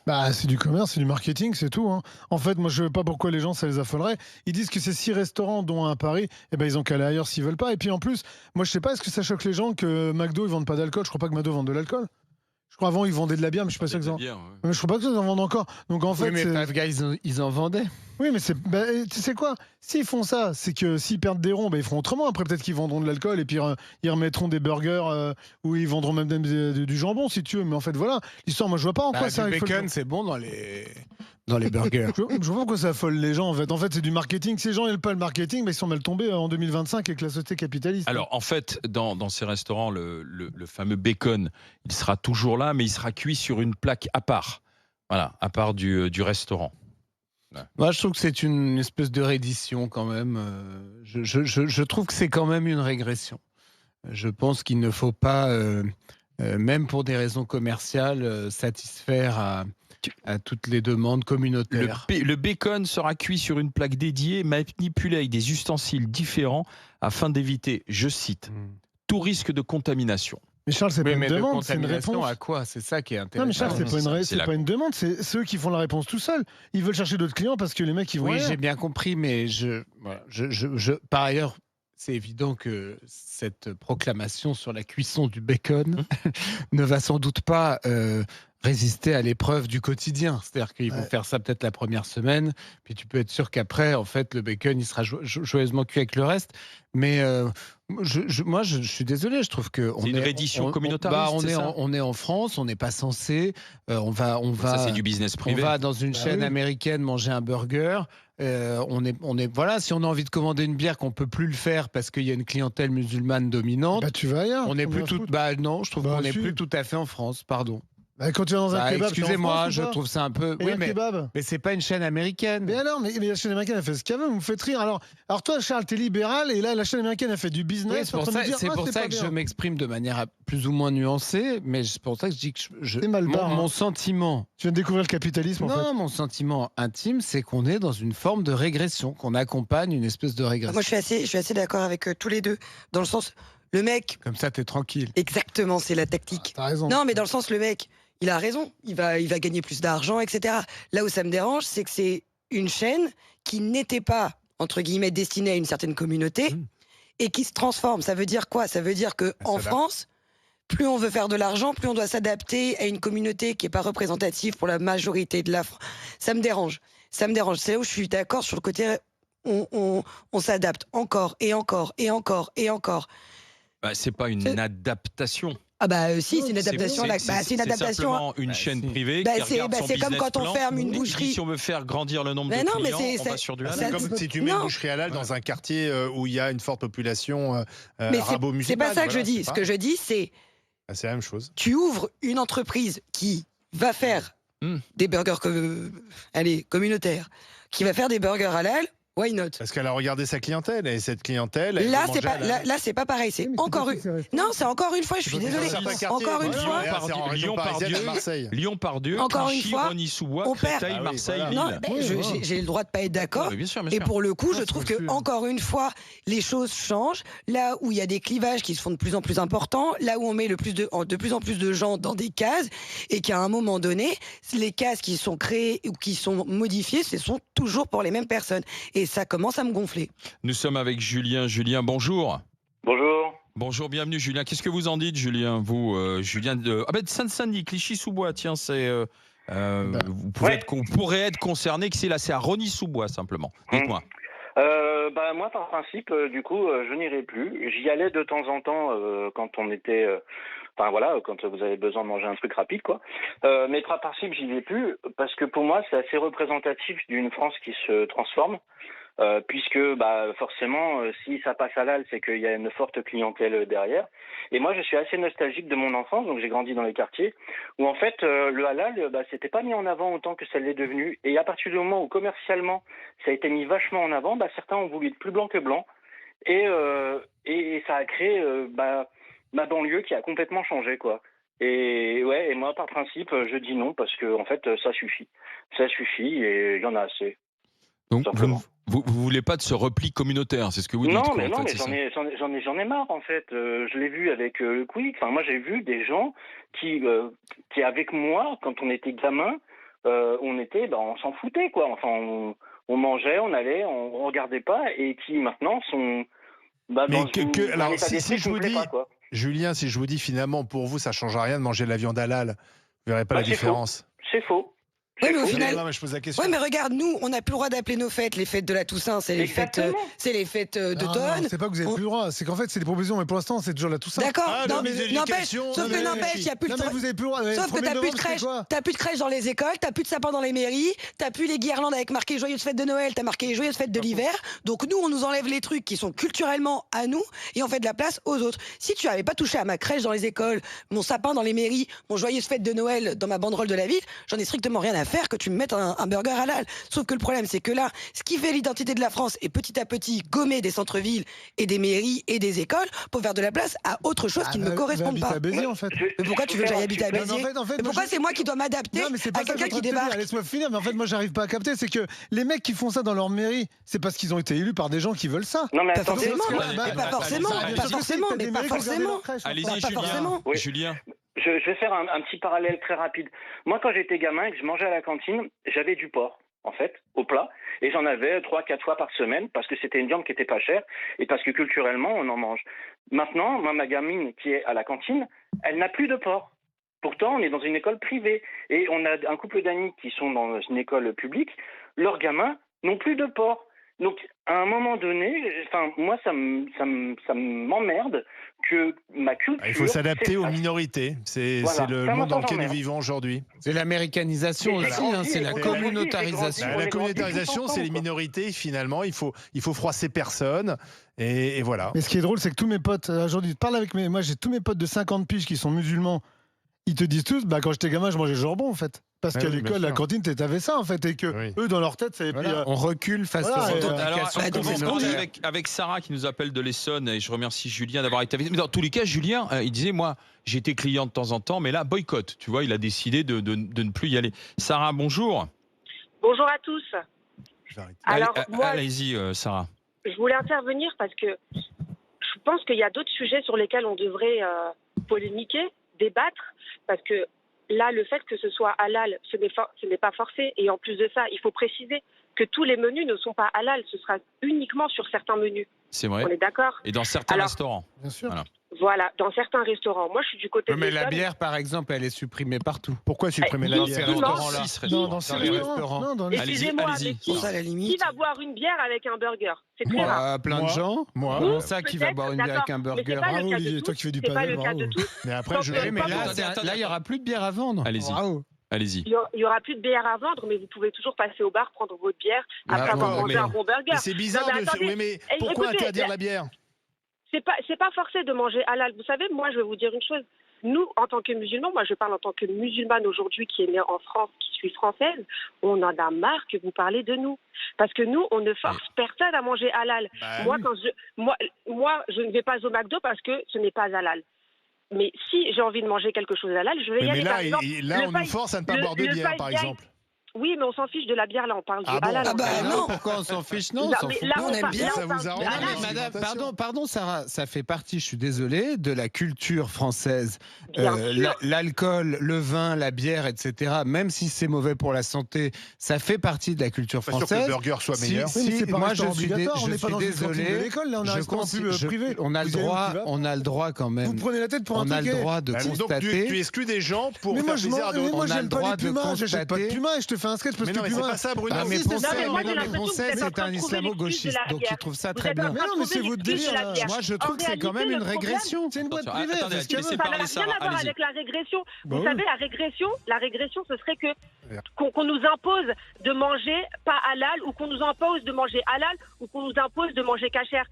Bah, c'est du commerce, c'est du marketing, c'est tout, hein. En fait, moi, je ne sais pas pourquoi les gens, ça les affolerait. Ils disent que ces 6 restaurants, dont un à Paris, eh ben, ils ont qu'à aller ailleurs s'ils veulent pas. Et puis en plus, moi, je sais pas, est-ce que ça choque les gens que McDo, ils vendent pas d'alcool? Je crois pas que McDo vende de l'alcool. Je crois avant, ils vendaient de la bière, mais je suis pas sûr Peut-être que de ça. la bière, ouais. Mais je crois pas que ça en vendent encore. Donc en Oui, fait, mais Five Guys, ils en vendaient. oui, mais bah, tu sais quoi? S'ils font ça, c'est que s'ils perdent des ronds, bah, ils feront autrement. Après, peut-être qu'ils vendront de l'alcool et puis ils remettront des burgers ou ils vendront même du jambon, si tu veux. Mais en fait, voilà. L'histoire, moi, je vois pas en quoi Du ça. bacon, c'est bon dans les burgers. Je vois pas pourquoi ça affole les gens, en fait. En fait, c'est du marketing. Si les gens n'aiment pas le marketing, bah, ils sont mal tombés en 2025 avec la société capitaliste. Alors, en fait, dans ces restaurants, le fameux bacon, il sera toujours là, mais il sera cuit sur une plaque à part. Voilà, à part du restaurant. Ouais. Moi, je trouve que c'est une espèce de reddition quand même. Je trouve que c'est quand même une régression. Je pense qu'il ne faut pas, même pour des raisons commerciales, satisfaire à toutes les demandes communautaires. Le bacon sera cuit sur une plaque dédiée, manipulé avec des ustensiles différents afin d'éviter, je cite, tout risque de contamination. Mais Charles, c'est pas une de demande, c'est une contamination réponse. à quoi? C'est ça qui est Non, mais intéressant. Charles, c'est pas une demande, c'est ceux qui font la réponse tout seuls. Ils veulent chercher d'autres clients parce que les mecs, ils vont Oui, ailleurs. j'ai bien compris, mais par ailleurs, c'est évident que cette proclamation sur la cuisson du bacon ne va sans doute pas résister à l'épreuve du quotidien. C'est-à-dire qu'ils vont faire ça peut-être la première semaine, puis tu peux être sûr qu'après, en fait, le bacon, il sera joyeusement cuit avec le reste. Mais moi, je suis désolé, je trouve que c'est une reddition communautariste. On est en France, on n'est pas censé. On va. Ça, c'est du business privé. On va dans une chaîne américaine manger un burger. Voilà, si on a envie de commander une bière qu'on peut plus le faire parce qu'il y a une clientèle musulmane dominante. Bah, tu vas ailleurs. On n'est plus tout. Non, je trouve qu'on n'est plus tout à fait en France. Pardon. Bah, quand tu vas dans un kebab, excusez-moi, je trouve ça un peu. Et oui, mais c'est pas une chaîne américaine. Mais alors, mais la chaîne américaine, elle fait ce qu'elle veut, vous me faites rire. Alors toi, Charles, t'es libéral, et là, la chaîne américaine, elle fait du business. Oui, c'est pour ça que je m'exprime de manière plus ou moins nuancée, mais c'est pour ça que je dis que mon sentiment. Tu viens de découvrir le capitalisme, en fait. Non, mon sentiment intime, c'est qu'on est dans une forme de régression, qu'on accompagne une espèce de régression. Moi, je suis assez d'accord avec tous les deux, dans le sens, le mec. Comme ça, t'es tranquille. Exactement, c'est la tactique. T'as raison. Non, mais dans le sens, le mec. Il a raison, il va gagner plus d'argent, etc. Là où ça me dérange, c'est que c'est une chaîne qui n'était pas, entre guillemets, destinée à une certaine communauté et qui se transforme. Ça veut dire quoi? Ça veut dire qu'en France, plus on veut faire de l'argent, plus on doit s'adapter à une communauté qui n'est pas représentative pour la majorité de la France. Ça me dérange. C'est là où je suis d'accord sur le côté on s'adapte encore et encore et encore et encore. Bah, c'est pas une adaptation. Ah bah si, c'est une adaptation. C'est une adaptation. Simplement une chaîne privée qui regarde son c'est comme business quand on plan ferme une et qui boucherie. dit, si on veut faire grandir le nombre de clients, on va sur du halal. C'est comme si tu mets une boucherie halal dans un quartier où il y a une forte population arabo-musulmane. C'est pas ça que je dis. Ce que je dis, c'est la même chose. Tu ouvres une entreprise qui va faire des burgers communautaires, qui va faire des burgers halal. Why not? Parce qu'elle a regardé sa clientèle et cette clientèle. Là, c'est pas pareil. C'est encore une. Non, c'est encore une fois. Je suis désolée. Encore une fois. Lyon-Pardieu. Encore une fois. Rony-sous-Bois, Créteil, Marseille, Lille. J'ai le droit de pas être d'accord. Et pour le coup, je trouve que encore une fois, les choses changent. Là où il y a des clivages qui se font de plus en plus importants, là où on met de plus en plus de gens dans des cases, et qu'à un moment donné, les cases qui sont créées ou qui sont modifiées, ce sont toujours pour les mêmes personnes. Et ça commence à me gonfler. Nous sommes avec Julien. Julien, bonjour. Bonjour. Bonjour, bienvenue Julien. Qu'est-ce que vous en dites, Julien? Vous, Julien de Sainte-Saint-Denis, Clichy-sous-Bois, tiens, c'est... vous pourrez être concerné, que c'est à Rony-sous-Bois, simplement. Dites-moi. Moi, par principe, du coup, je n'irai plus. J'y allais de temps en temps quand on était... quand vous avez besoin de manger un truc rapide, quoi. Mais par principe, j'y vais plus, parce que pour moi, c'est assez représentatif d'une France qui se transforme. Puisque forcément, si ça passe halal, c'est qu'il y a une forte clientèle derrière. Et moi, je suis assez nostalgique de mon enfance, donc j'ai grandi dans les quartiers, où en fait, le halal, c'était pas mis en avant autant que ça l'est devenu. Et à partir du moment où commercialement, ça a été mis vachement en avant, certains ont voulu être plus blanc que blanc. Et ça a créé ma banlieue qui a complètement changé, quoi. Et moi, par principe, je dis non, parce que en fait, ça suffit. Ça suffit, et il y en a assez. Donc, vous voulez pas de ce repli communautaire, c'est ce que vous dites? Non, mais j'en ai marre, en fait. Je l'ai vu avec le Quick. Enfin, moi, j'ai vu des gens qui avec moi, quand on était gamin, on s'en foutait, quoi. Enfin, on mangeait, on allait, on regardait pas, et qui maintenant sont dans Mais un alors, état si d'esprit je qui vous me plaît dis, pas, quoi. Julien, si je vous dis finalement, pour vous, ça change rien de manger de la viande halal, vous verrez pas la C'est faux. différence. C'est faux. Oui, mais au faux. final. Non, mais je pose la question. Ouais, mais regarde, nous, on n'a plus le droit d'appeler nos fêtes les fêtes de la Toussaint, c'est les Exactement. fêtes Non, d'automne. c'est pas que vous avez plus le droit, c'est qu'en fait, c'est des propositions, mais pour l'instant, c'est toujours la Toussaint. D'accord, Ah, non, le mais ministre de n'empêche, l'Éducation, sauf que non, n'empêche, il n'y a plus Non, de mais vous avez plus le droit. Sauf que t'as plus de crèche dans les écoles, t'as plus de sapins dans les mairies, t'as plus les guirlandes avec marqué joyeuses fêtes de Noël, t'as marqué les joyeuses fêtes de l'hiver. Donc nous, on nous enlève les trucs qui sont culturellement à nous et on fait de la place aux autres. Si tu avais pas touché à ma crèche dans les écoles, mon sapin dans les mairies, mon joyeuse fête de Noël dans ma banderole de la ville, j'en ai strictement rien à faire que tu me mettes un burger halal. Sauf que le problème, c'est que là, ce qui fait l'identité de la France est petit à petit gommé des centres-villes et des mairies et des écoles pour faire de la place à autre chose qui ne me correspond pas. À Béziers, en fait. Mais pourquoi tu veux que j'aille habiter à Non, mais Béziers en fait, Mais pourquoi c'est moi qui dois m'adapter Non, mais c'est pas à ça que je quelqu'un suis qui en train de te dire. débarque? Laisse-moi finir, mais en fait, moi, j'arrive pas à capter. C'est que les mecs qui font ça dans leur mairie, c'est parce qu'ils ont été élus par des gens qui veulent ça. Non, mais Pas attendez. forcément, parce que- mais pas forcément, allez-y, pas allez-y. forcément, mais pas forcément. Allez-y, Pas Julien. forcément. Oui. Julien. Je vais faire un petit parallèle très rapide. Moi, quand j'étais gamin et que je mangeais à la cantine, j'avais du porc, en fait, au plat. Et j'en avais 3-4 fois par semaine parce que c'était une viande qui était pas chère et parce que culturellement, on en mange. Maintenant, moi, ma gamine qui est à la cantine, elle n'a plus de porc. Pourtant, on est dans une école privée. Et on a un couple d'amis qui sont dans une école publique. Leurs gamins n'ont plus de porc. Donc, à un moment donné, enfin, moi, ça m'emmerde que ma culture... Il faut s'adapter aux s'efface. minorités. C'est Voilà. le Ça, moi, monde dans ça lequel nous m'emmerde. vivons aujourd'hui. C'est l'américanisation Mais j'ai aussi, grandi, c'est la j'ai communautarisation. grandi, La est communautarisation, tous c'est les ensemble, quoi. minorités. Finalement, il faut froisser personne. Et voilà. Mais ce qui est drôle, c'est que tous mes potes, aujourd'hui, parle avec moi, j'ai tous mes potes de 50 piges qui sont musulmans. Ils te disent tous, quand j'étais gamin, je mangeais le jambon, en fait. Parce Ouais, qu'à oui, l'école, bien la sûr. cantine, t'avais ça, en fait. Et que Oui. eux, dans leur tête, ça. Voilà, on recule face Voilà, aux et, revendications Alors, on commence communautaires. avec Sarah qui nous appelle de l'Essonne et je remercie Julien d'avoir été avec nous. Mais dans tous les cas, Julien, il disait, moi, j'étais client de temps en temps, mais là, boycott. Tu vois, il a décidé de ne plus y aller. Sarah, bonjour. Bonjour à tous. Alors, moi, Allez-y, Sarah. je voulais intervenir parce que je pense qu'il y a d'autres sujets sur lesquels on devrait polémiquer, débattre, parce que là, le fait que ce soit halal, ce n'est pas forcé. Et en plus de ça, il faut préciser que tous les menus ne sont pas halal, ce sera uniquement sur certains menus. C'est vrai. On est d'accord? Et dans certains Alors, restaurants. Bien sûr. Voilà. Voilà, dans certains restaurants. Moi, je suis du côté Mais des la hommes. bière, par exemple, elle est supprimée partout. Pourquoi supprimer la Dans bière ces Effectivement. restaurants-là. Six Non, restaurants. dans ces Dans les restaurants. restaurants. Non, dans les... Allez-y, Excusez-moi, allez-y. mais Pour ça, à la qui limite. va boire une bière avec un burger? C'est très rare. Plein de Moi. gens. Moi. Comment ça, qui va Peut-être, boire une bière avec d'accord, un mais c'est burger? pas le Bravo, cas de Olivier, tous. toi qui fais du C'est pas pavé, le cas bravo. de tous. Mais après, Donc, je. Oui, mais là, Attends, il n'y aura plus de bière à vendre. Allez-y. Bravo. Allez-y. Il y aura plus de bière à vendre, mais vous pouvez toujours passer au bar, prendre votre bière, après avoir d'accord, mangé mais- un bon burger. Mais c'est bizarre Non, mais de. attendez. Oui, mais Eh, pourquoi écoutez, interdire la bière? C'est pas forcé de manger halal. Vous savez, moi, je vais vous dire une chose. Nous, en tant que musulmans, moi, je parle en tant que musulmane aujourd'hui qui est née en France, qui suis française, on en a marre que vous parlez de nous. Parce que nous, on ne force personne à manger halal. Bah moi, oui. moi, je ne vais pas au McDo parce que ce n'est pas halal. Mais si j'ai envie de manger quelque chose halal, je vais y Mais aller. là, Par exemple, là, le on paille- nous force à ne pas le- boire de le bière, paille par gagne. exemple. Oui, mais on s'en fiche de la bière, là, on parle Ah du bon halal. Ah bah Ah non. Pourquoi on s'en fiche? Non, on Non, s'en mais fout là, pas. on aime bien. là, Ça on vous parle arrange, du Non, halal. mais madame, Alimentation. pardon, Sarah, ça fait partie, je suis désolé, de la culture française. Bien sûr. L'alcool, le vin, la bière, etc., même si c'est mauvais pour la santé, ça fait partie de la culture Pas sûr que le française. burger soit meilleur. Oui, mais c'est pas moi, restaurant obligatoire, on je n'est pas suis dans une cantine de désolé. l'école, là, on a un je restaurant privé. On a Vous y allez où tu vas on a le droit quand même. Vous prenez la tête pour un On a le ticket. droit de Bah, donc, constater. tu exclus des gens pour Mais faire moi, je plaisir à d'autres. On a j'aime le pas droit les de pumas, j'achète pas de constater. pumas et je te fais un sketch parce Mais que non, mais c'est pumas. pas ça, Bruno. Ah, mais si, c'est Poncet, ça. Non, mais moi, j'ai mais l'impression Poncet, que vous êtes en c'est train un de trouver islamo-gauchiste, l'excuse de la donc il bière. trouve ça Vous très êtes en bien. train Mais de non, mais trouver c'est votre l'excuse de délire, la là. bière. Moi, je En trouve que c'est quand même réalité, une le problème, régression. C'est une boîte Attention, privée. attendez, fais ce qu'elle laissez veut. parler Ça n'a Sarah, rien à voir allez-y. avec la régression. Bah Vous oui. savez, la régression, ce serait que qu'on nous impose de manger pas halal ou qu'on nous impose de manger halal ou qu'on nous impose de manger cachère.